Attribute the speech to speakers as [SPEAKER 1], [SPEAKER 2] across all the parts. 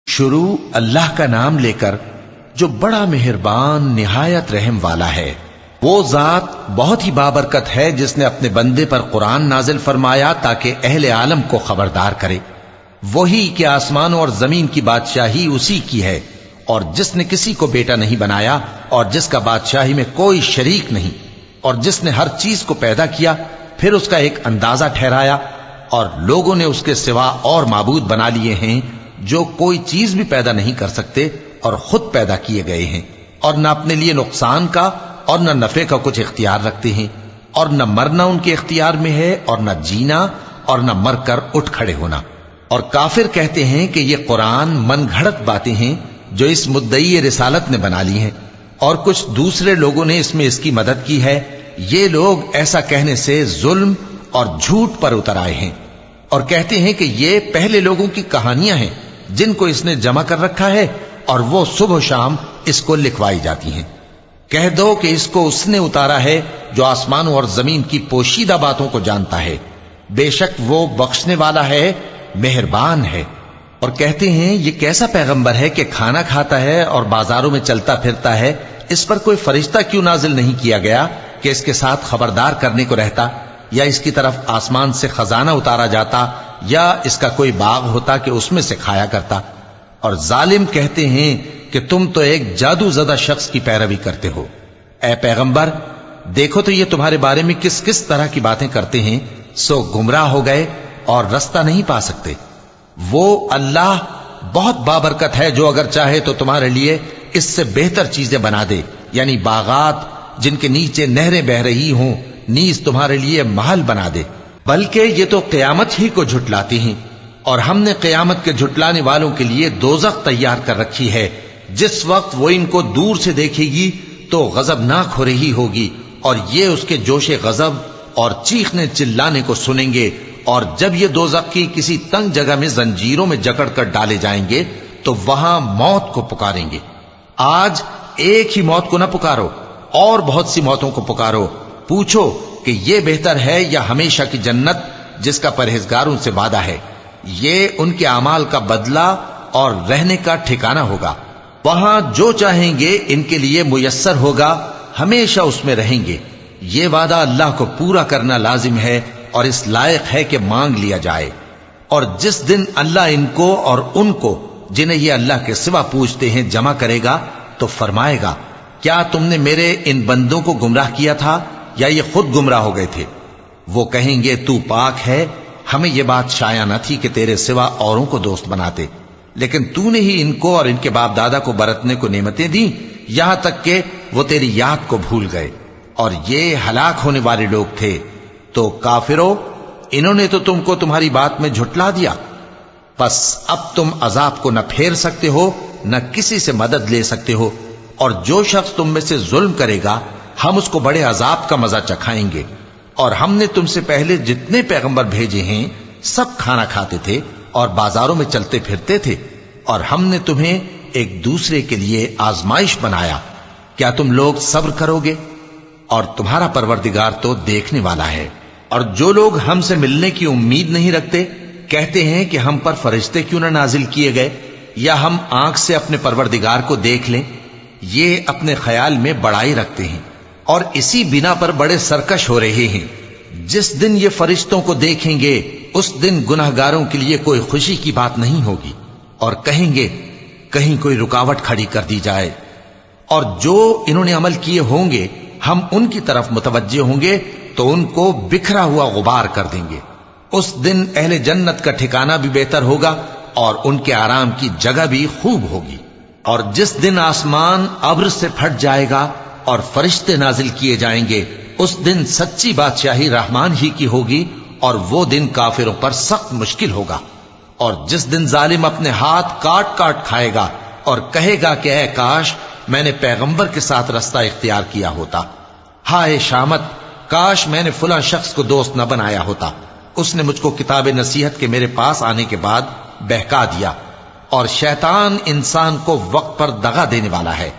[SPEAKER 1] شروع اللہ کا نام لے کر جو بڑا مہربان نہایت رحم والا ہے۔ وہ ذات بہت ہی بابرکت ہے جس نے اپنے بندے پر قرآن نازل فرمایا تاکہ اہل عالم کو خبردار کرے۔ وہی کہ آسمانوں اور زمین کی بادشاہی اسی کی ہے، اور جس نے کسی کو بیٹا نہیں بنایا اور جس کا بادشاہی میں کوئی شریک نہیں، اور جس نے ہر چیز کو پیدا کیا پھر اس کا ایک اندازہ ٹھہرایا، اور لوگوں نے اس کے سوا اور معبود بنا لیے ہیں جو کوئی چیز بھی پیدا نہیں کر سکتے اور خود پیدا کیے گئے ہیں، اور نہ اپنے لیے نقصان کا اور نہ نفع کا کچھ اختیار رکھتے ہیں، اور نہ مرنا ان کے اختیار میں ہے اور نہ جینا اور نہ مر کر اٹھ کھڑے ہونا۔ اور کافر کہتے ہیں کہ یہ قرآن من گھڑت باتیں ہیں جو اس مدعی رسالت نے بنا لی ہیں، اور کچھ دوسرے لوگوں نے اس میں اس کی مدد کی ہے۔ یہ لوگ ایسا کہنے سے ظلم اور جھوٹ پر اتر آئے ہیں، اور کہتے ہیں کہ یہ پہلے لوگوں کی کہانیاں ہیں جن کو اس نے جمع کر رکھا ہے، اور وہ صبح و شام اس کو لکھوائی جاتی ہیں۔ کہہ دو کہ اس کو اس نے اتارا ہے جو آسمانوں اور زمین کی پوشیدہ باتوں کو جانتا ہے، بے شک وہ بخشنے والا ہے، مہربان ہے۔ اور کہتے ہیں یہ کیسا پیغمبر ہے کہ کھانا کھاتا ہے اور بازاروں میں چلتا پھرتا ہے، اس پر کوئی فرشتہ کیوں نازل نہیں کیا گیا کہ اس کے ساتھ خبردار کرنے کو رہتا، یا اس کی طرف آسمان سے خزانہ اتارا جاتا، یا اس کا کوئی باغ ہوتا کہ اس میں سے کھایا کرتا۔ اور ظالم کہتے ہیں کہ تم تو ایک جادو زدہ شخص کی پیروی کرتے ہو۔ اے پیغمبر دیکھو تو یہ تمہارے بارے میں کس کس طرح کی باتیں کرتے ہیں، سو گمراہ ہو گئے اور رستہ نہیں پا سکتے۔ وہ اللہ بہت بابرکت ہے جو اگر چاہے تو تمہارے لیے اس سے بہتر چیزیں بنا دے، یعنی باغات جن کے نیچے نہریں بہ رہی ہوں، نیز تمہارے لیے محل بنا دے۔ بلکہ یہ تو قیامت ہی کو جھٹلاتے ہیں، اور ہم نے قیامت کے جھٹلانے والوں کے لیے دوزخ تیار کر رکھی ہے، جس وقت وہ ان کو دور سے دیکھے گی تو غضبناک ہو رہی ہوگی، اور یہ اس کے جوش غضب اور چیخنے چلانے کو سنیں گے۔ اور جب یہ دوزخ کی کسی تنگ جگہ میں زنجیروں میں جکڑ کر ڈالے جائیں گے تو وہاں موت کو پکاریں گے۔ آج ایک ہی موت کو نہ پکارو، اور بہت سی موتوں کو پکارو، پوچھو کہ یہ بہتر ہے یا ہمیشہ کی جنت جس کا پرہیزگاروں سے وعدہ ہے۔ یہ ان کے اعمال کا بدلہ اور رہنے کا ٹھکانہ ہوگا، وہاں جو چاہیں گے ان کے لیے میسر ہوگا، ہمیشہ اس میں رہیں گے۔ یہ وعدہ اللہ کو پورا کرنا لازم ہے اور اس لائق ہے کہ مانگ لیا جائے۔ اور جس دن اللہ ان کو اور ان کو جنہیں یہ اللہ کے سوا پوچھتے ہیں جمع کرے گا تو فرمائے گا، کیا تم نے میرے ان بندوں کو گمراہ کیا تھا یا یہ خود گمراہ ہو گئے تھے؟ وہ کہیں گے تو پاک ہے، ہمیں یہ بات شایع نہ تھی کہ تیرے سوا اوروں کو دوست بناتے، لیکن تو نے ہی ان کو اور ان کے باپ دادا کو برتنے کو نعمتیں دیں، یہاں تک کہ وہ تیری یاد کو بھول گئے، اور یہ ہلاک ہونے والے لوگ تھے۔ تو کافرو، انہوں نے تو تم کو تمہاری بات میں جھٹلا دیا، پس اب تم عذاب کو نہ پھیر سکتے ہو نہ کسی سے مدد لے سکتے ہو، اور جو شخص تم میں سے ظلم کرے گا ہم اس کو بڑے عذاب کا مزہ چکھائیں گے۔ اور ہم نے تم سے پہلے جتنے پیغمبر بھیجے ہیں سب کھانا کھاتے تھے اور بازاروں میں چلتے پھرتے تھے، اور ہم نے تمہیں ایک دوسرے کے لیے آزمائش بنایا، کیا تم لوگ صبر کرو گے؟ اور تمہارا پروردگار تو دیکھنے والا ہے۔ اور جو لوگ ہم سے ملنے کی امید نہیں رکھتے کہتے ہیں کہ ہم پر فرشتے کیوں نہ نازل کیے گئے، یا ہم آنکھ سے اپنے پروردگار کو دیکھ لیں۔ یہ اپنے خیال میں بڑائی رکھتے ہیں اور اسی بنا پر بڑے سرکش ہو رہے ہیں۔ جس دن یہ فرشتوں کو دیکھیں گے اس دن گناہگاروں کے لیے کوئی خوشی کی بات نہیں ہوگی، اور کہیں گے کہیں کوئی رکاوٹ کھڑی کر دی جائے۔ اور جو انہوں نے عمل کیے ہوں گے ہم ان کی طرف متوجہ ہوں گے تو ان کو بکھرا ہوا غبار کر دیں گے۔ اس دن اہل جنت کا ٹھکانہ بھی بہتر ہوگا اور ان کے آرام کی جگہ بھی خوب ہوگی۔ اور جس دن آسمان ابر سے پھٹ جائے گا اور فرشتے نازل کیے جائیں گے اس دن سچی بادشاہی رحمان ہی کی ہوگی، اور وہ دن کافروں پر سخت مشکل ہوگا۔ اور جس دن ظالم اپنے ہاتھ کاٹ کاٹ کھائے گا اور کہے گا کہ اے کاش میں نے پیغمبر کے ساتھ رستہ اختیار کیا ہوتا، ہائے شامت، کاش میں نے فلاں شخص کو دوست نہ بنایا ہوتا، اس نے مجھ کو کتاب نصیحت کے میرے پاس آنے کے بعد بہکا دیا۔ اور شیطان انسان کو وقت پر دغا دینے والا ہے۔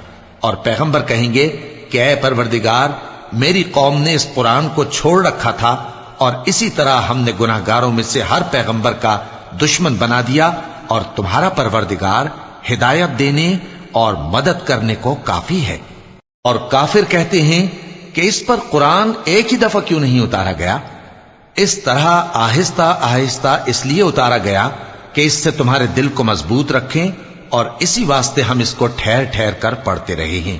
[SPEAKER 1] اور پیغمبر کہیں گے کہ اے پروردگار، میری قوم نے اس قرآن کو چھوڑ رکھا تھا، اور اسی طرح ہم نے گناہگاروں میں سے ہر پیغمبر کا دشمن بنا دیا اور تمہارا پروردگار ہدایت دینے اور مدد کرنے کو کافی ہے۔ اور کافر کہتے ہیں کہ اس پر قرآن ایک ہی دفعہ کیوں نہیں اتارا گیا؟ اس طرح آہستہ آہستہ اس لیے اتارا گیا کہ اس سے تمہارے دل کو مضبوط رکھیں، اور اسی واسطے ہم اس کو ٹھہر ٹھہر کر پڑھتے رہے ہیں۔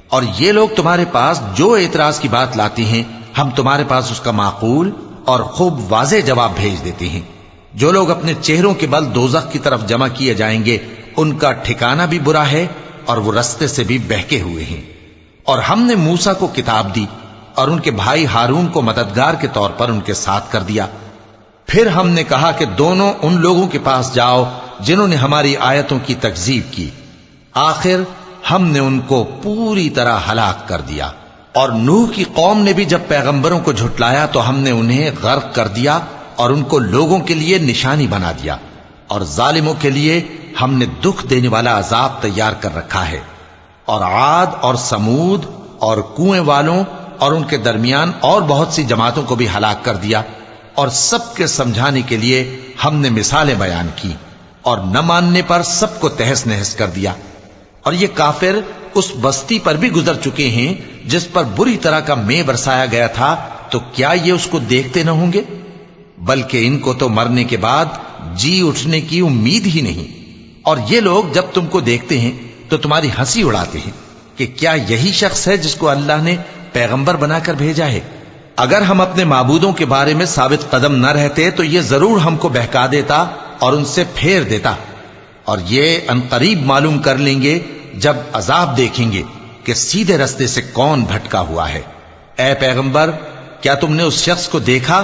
[SPEAKER 1] اور یہ لوگ تمہارے پاس جو اعتراض کی بات لاتی ہیں، ہم تمہارے پاس اس کا معقول اور خوب واضح جواب بھیج دیتے ہیں۔ جو لوگ اپنے چہروں کے بل دوزخ کی طرف جمع کیے جائیں گے، ان کا ٹھکانہ بھی برا ہے اور وہ رستے سے بھی بہکے ہوئے ہیں۔ اور ہم نے موسیٰ کو کتاب دی اور ان کے بھائی ہارون کو مددگار کے طور پر ان کے ساتھ کر دیا۔ پھر ہم نے کہا کہ دونوں ان لوگوں کے پاس جاؤ جنہوں نے ہماری آیتوں کی تکذیب کی۔ آخر ہم نے ان کو پوری طرح ہلاک کر دیا۔ اور نوح کی قوم نے بھی جب پیغمبروں کو جھٹلایا تو ہم نے انہیں غرق کر دیا اور ان کو لوگوں کے لیے نشانی بنا دیا، اور ظالموں کے لیے ہم نے دکھ دینے والا عذاب تیار کر رکھا ہے۔ اور عاد اور سمود اور کنویں والوں اور ان کے درمیان اور بہت سی جماعتوں کو بھی ہلاک کر دیا، اور سب کے سمجھانے کے لیے ہم نے مثالیں بیان کی، اور نہ ماننے پر سب کو تہس نہس کر دیا۔ اور یہ کافر اس بستی پر بھی گزر چکے ہیں جس پر بری طرح کا مے برسایا گیا تھا، تو کیا یہ اس کو دیکھتے نہ ہوں گے؟ بلکہ ان کو تو مرنے کے بعد جی اٹھنے کی امید ہی نہیں۔ اور یہ لوگ جب تم کو دیکھتے ہیں تو تمہاری ہنسی اڑاتے ہیں کہ کیا یہی شخص ہے جس کو اللہ نے پیغمبر بنا کر بھیجا ہے؟ اگر ہم اپنے معبودوں کے بارے میں ثابت قدم نہ رہتے تو یہ ضرور ہم کو بہکا دیتا اور ان سے پھیر دیتا، اور یہ انقریب معلوم کر لیں گے جب عذاب دیکھیں گے کہ سیدھے رستے سے کون بھٹکا ہوا ہے۔ اے پیغمبر، کیا تم نے اس شخص کو دیکھا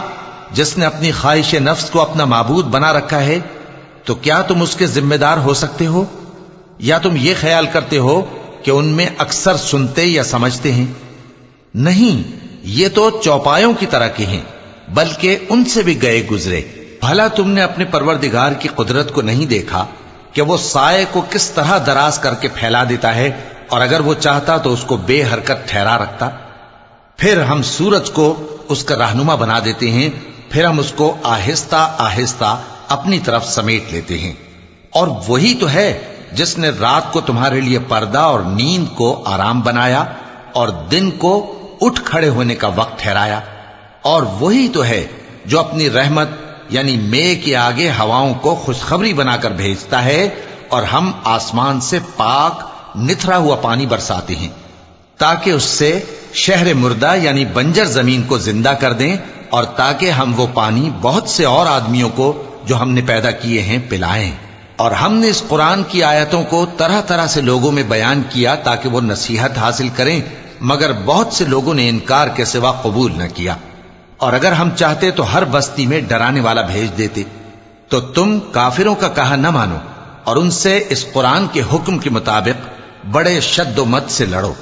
[SPEAKER 1] جس نے اپنی خواہش نفس کو اپنا معبود بنا رکھا ہے؟ تو کیا تم اس کے ذمہ دار ہو سکتے ہو؟ یا تم یہ خیال کرتے ہو کہ ان میں اکثر سنتے یا سمجھتے ہیں؟ نہیں، یہ تو چوپایوں کی طرح کے ہیں، بلکہ ان سے بھی گئے گزرے۔ بھلا تم نے اپنے پروردگار کی قدرت کو نہیں دیکھا کہ وہ سائے کو کس طرح دراز کر کے پھیلا دیتا ہے، اور اگر وہ چاہتا تو اس کو بے حرکت ٹھہرا رکھتا؟ پھر ہم سورج کو اس کا رہنما بنا دیتے ہیں، پھر ہم اس کو آہستہ آہستہ اپنی طرف سمیٹ لیتے ہیں۔ اور وہی تو ہے جس نے رات کو تمہارے لیے پردہ اور نیند کو آرام بنایا، اور دن کو اٹھ کھڑے ہونے کا وقت ٹھہرایا۔ اور وہی تو ہے جو اپنی رحمت یعنی مے کے آگے ہواؤں کو خوشخبری بنا کر بھیجتا ہے، اور ہم آسمان سے پاک نتھرا ہوا پانی برساتے ہیں تاکہ اس سے شہر مردہ یعنی بنجر زمین کو زندہ کر دیں، اور تاکہ ہم وہ پانی بہت سے اور آدمیوں کو جو ہم نے پیدا کیے ہیں پلائیں۔ اور ہم نے اس قرآن کی آیتوں کو طرح طرح سے لوگوں میں بیان کیا تاکہ وہ نصیحت حاصل کریں، مگر بہت سے لوگوں نے انکار کے سوا قبول نہ کیا۔ اور اگر ہم چاہتے تو ہر بستی میں ڈرانے والا بھیج دیتے۔ تو تم کافروں کا کہا نہ مانو اور ان سے اس قرآن کے حکم کے مطابق بڑے شد و مت سے لڑو۔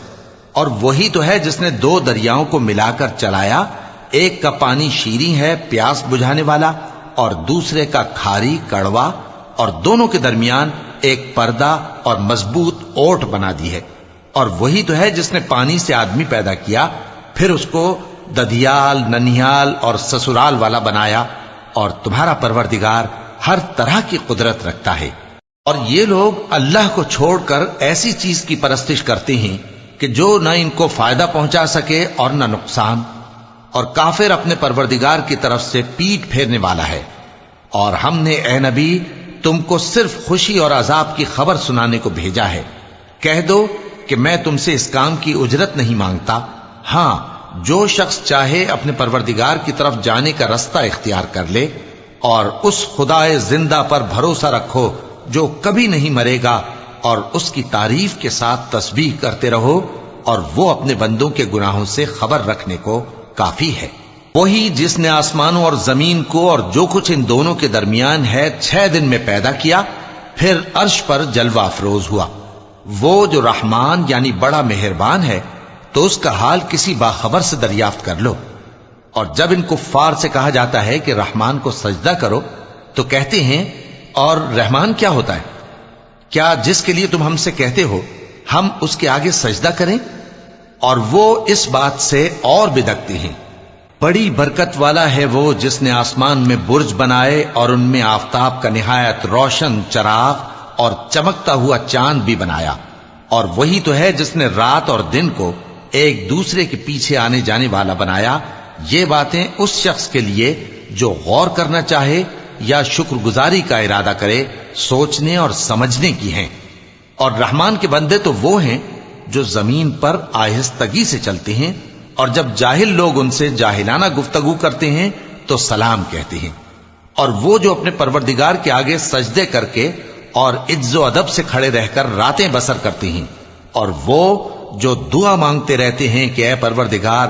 [SPEAKER 1] اور وہی تو ہے جس نے دو دریاؤں کو ملا کر چلایا، ایک کا پانی شیریں ہے پیاس بجھانے والا، اور دوسرے کا کھاری کڑوا، اور دونوں کے درمیان ایک پردہ اور مضبوط اوٹ بنا دی ہے۔ اور وہی تو ہے جس نے پانی سے آدمی پیدا کیا، پھر اس کو ددھیال، ننھیال اور سسرال والا بنایا، اور تمہارا پروردگار ہر طرح کی قدرت رکھتا ہے۔ اور یہ لوگ اللہ کو چھوڑ کر ایسی چیز کی پرستش کرتے ہیں کہ جو نہ ان کو فائدہ پہنچا سکے اور نہ نقصان، اور کافر اپنے پروردگار کی طرف سے پیٹ پھیرنے والا ہے۔ اور ہم نے اے نبی تم کو صرف خوشی اور عذاب کی خبر سنانے کو بھیجا ہے۔ کہہ دو کہ میں تم سے اس کام کی اجرت نہیں مانگتا، ہاں جو شخص چاہے اپنے پروردگار کی طرف جانے کا رستہ اختیار کر لے، اور اس خدائے زندہ پر بھروسہ رکھو جو کبھی نہیں مرے گا، اور اس کی تعریف کے ساتھ تسبیح کرتے رہو، اور وہ اپنے بندوں کے گناہوں سے خبر رکھنے کو کافی ہے۔ وہی جس نے آسمانوں اور زمین کو اور جو کچھ ان دونوں کے درمیان ہے 6 دن میں پیدا کیا، پھر عرش پر جلوہ افروز ہوا۔ وہ جو رحمان یعنی بڑا مہربان ہے، تو اس کا حال کسی باخبر سے دریافت کر لو۔ اور جب ان کفار سے کہا جاتا ہے کہ رحمان کو سجدہ کرو، تو کہتے ہیں اور رحمان کیا ہوتا ہے؟ کیا جس کے لیے تم ہم سے کہتے ہو ہم اس کے آگے سجدہ کریں؟ اور وہ اس بات سے اور بدکتے ہیں بڑی برکت والا ہے وہ جس نے آسمان میں برج بنائے اور ان میں آفتاب کا نہایت روشن چراغ اور چمکتا ہوا چاند بھی بنایا، اور وہی تو ہے جس نے رات اور دن کو ایک دوسرے کے پیچھے آنے جانے والا بنایا۔ یہ باتیں اس شخص کے لیے جو غور کرنا چاہے یا شکر گزاری کا ارادہ کرے سوچنے اور سمجھنے کی ہیں۔ اور رحمان کے بندے تو وہ ہیں جو زمین پر آہستگی سے چلتے ہیں، اور جب جاہل لوگ ان سے جاہلانہ گفتگو کرتے ہیں تو سلام کہتے ہیں، اور وہ جو اپنے پروردگار کے آگے سجدے کر کے اور عز و ادب سے کھڑے رہ کر راتیں بسر کرتے ہیں، اور وہ جو دعا مانگتے رہتے ہیں کہ اے پروردگار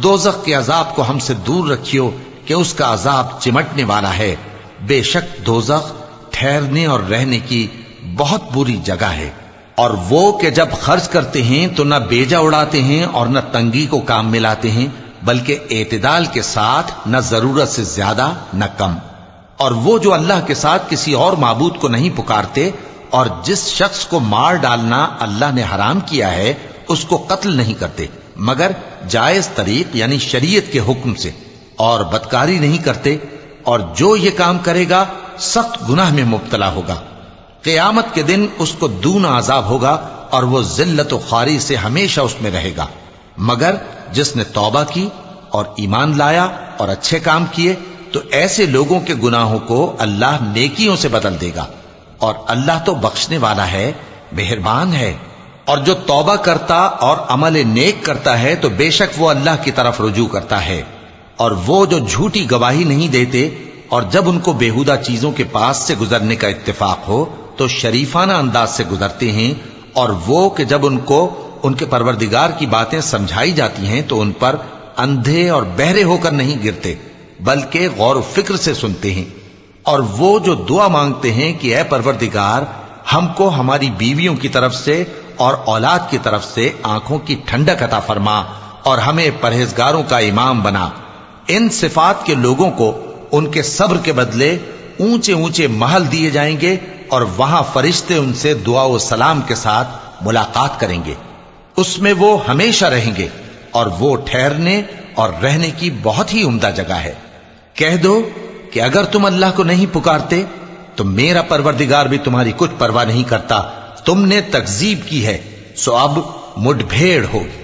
[SPEAKER 1] دوزخ کے عذاب کو ہم سے دور رکھیو کہ اس کا عذاب چمٹنے والا ہے۔ بے شک دوزخ ٹھہرنے اور رہنے کی بہت بری جگہ ہے۔ اور وہ کہ جب خرچ کرتے ہیں تو نہ بیجا اڑاتے ہیں اور نہ تنگی کو کام میں لاتے ہیں، بلکہ اعتدال کے ساتھ، نہ ضرورت سے زیادہ نہ کم۔ اور وہ جو اللہ کے ساتھ کسی اور معبود کو نہیں پکارتے، اور جس شخص کو مار ڈالنا اللہ نے حرام کیا ہے اس کو قتل نہیں کرتے مگر جائز طریق یعنی شریعت کے حکم سے، اور بدکاری نہیں کرتے، اور جو یہ کام کرے گا سخت گناہ میں مبتلا ہوگا۔ قیامت کے دن اس کو دونا عذاب ہوگا اور وہ ذلت و خواری سے ہمیشہ اس میں رہے گا، مگر جس نے توبہ کی اور ایمان لایا اور اچھے کام کیے تو ایسے لوگوں کے گناہوں کو اللہ نیکیوں سے بدل دے گا، اور اللہ تو بخشنے والا ہے، مہربان ہے۔ اور جو توبہ کرتا اور عمل نیک کرتا ہے تو بے شک وہ اللہ کی طرف رجوع کرتا ہے۔ اور وہ جو جھوٹی گواہی نہیں دیتے اور جب ان کو بیہودہ چیزوں کے پاس سے گزرنے کا اتفاق ہو تو شریفانہ انداز سے گزرتے ہیں، اور وہ کہ جب ان کو ان کے پروردگار کی باتیں سمجھائی جاتی ہیں تو ان پر اندھے اور بہرے ہو کر نہیں گرتے بلکہ غور و فکر سے سنتے ہیں۔ اور وہ جو دعا مانگتے ہیں کہ اے پروردگار ہم کو ہماری بیویوں کی طرف سے اور اولاد کی طرف سے آنکھوں کی ٹھنڈک عطا فرما اور ہمیں پرہیزگاروں کا امام بنا، ان صفات کے لوگوں کو ان کے صبر کے بدلے اونچے اونچے محل دیے جائیں گے، اور وہاں فرشتے ان سے دعا و سلام کے ساتھ ملاقات کریں گے، اس میں وہ ہمیشہ رہیں گے، اور وہ ٹھہرنے اور رہنے کی بہت ہی عمدہ جگہ ہے۔ کہہ دو کہ اگر تم اللہ کو نہیں پکارتے تو میرا پروردگار بھی تمہاری کچھ پرواہ نہیں کرتا، تم نے تکذیب کی ہے سو اب مڈ بھیڑ ہوگی۔